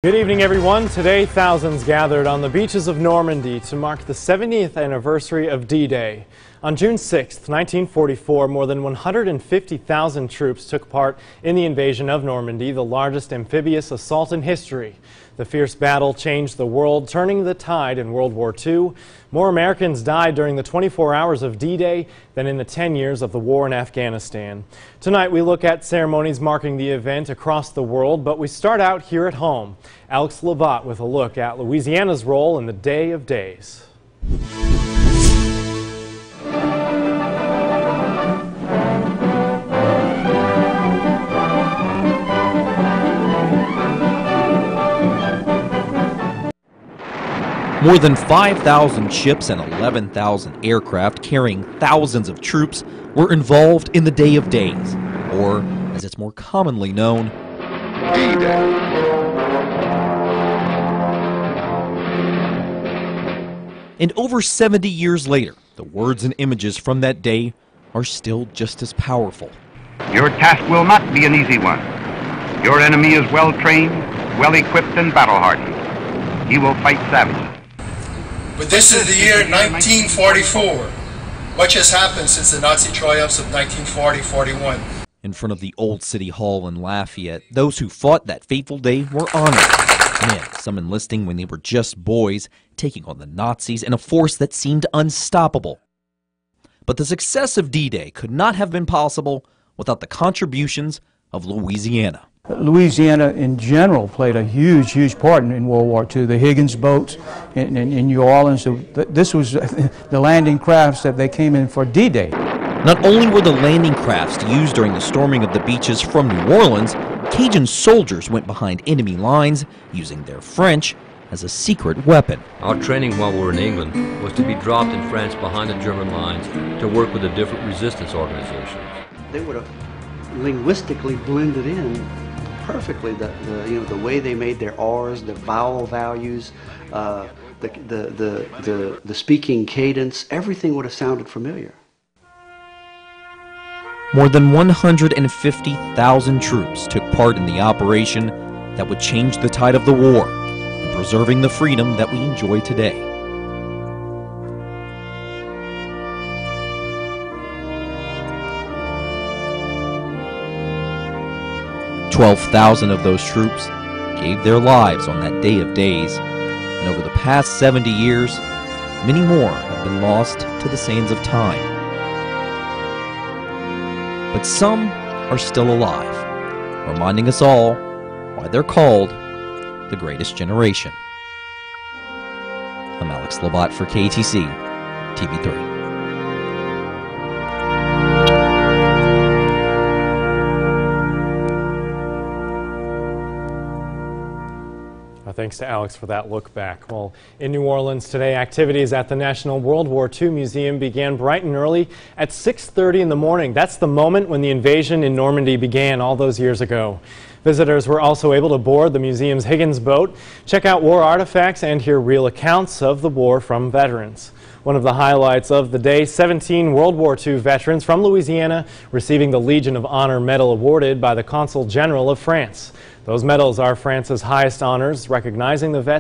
Good evening, everyone. Today, thousands gathered on the beaches of Normandy to mark the 70th anniversary of D-Day. On June 6, 1944, more than 150,000 troops took part in the invasion of Normandy, the largest amphibious assault in history. The fierce battle changed the world, turning the tide in World War II. More Americans died during the 24 hours of D-Day than in the 10 years of the war in Afghanistan. Tonight, we look at ceremonies marking the event across the world, but we start out here at home. Alex Labat with a look at Louisiana's role in the Day of Days. More than 5,000 ships and 11,000 aircraft carrying thousands of troops were involved in the Day of Days, or as it's more commonly known, D-Day. And over 70 years later, the words and images from that day are still just as powerful. Your task will not be an easy one. Your enemy is well trained, well equipped, and battle hardened. He will fight savagely. But this is the year 1944. Much has happened since the Nazi triumphs of 1940-41. In front of the old City Hall in Lafayette, those who fought that fateful day were honored. Men, some enlisting when they were just boys, taking on the Nazis in a force that seemed unstoppable. But the success of D-Day could not have been possible without the contributions of Louisiana. Louisiana in general played a huge part in World War II. The Higgins boats in New Orleans, this was the landing crafts that they came in for D-Day. Not only were the landing crafts used during the storming of the beaches from New Orleans, Cajun soldiers went behind enemy lines using their French as a secret weapon. Our training while we were in England was to be dropped in France behind the German lines to work with the different resistance organizations. They would have linguistically blended in perfectly the way they made their R's, the vowel values, the speaking cadence. Everything would have sounded familiar. More than 150,000 troops took part in the operation that would change the tide of the war, and preserving the freedom that we enjoy today. "12,000 of those troops gave their lives on that Day of Days, and over the past 70 years, many more have been lost to the sands of time. But some are still alive, reminding us all why they're called the Greatest Generation." I'm Alex Labat for KATC TV3. Thanks to Alex for that look back. Well, in New Orleans today, activities at the National World War II Museum began bright and early at 6:30 in the morning. That's the moment when the invasion in Normandy began all those years ago. Visitors were also able to board the museum's Higgins boat, check out war artifacts, and hear real accounts of the war from veterans. One of the highlights of the day, 17 World War II veterans from Louisiana receiving the Legion of Honor medal awarded by the Consul General of France. Those medals are France's highest honors, recognizing the vets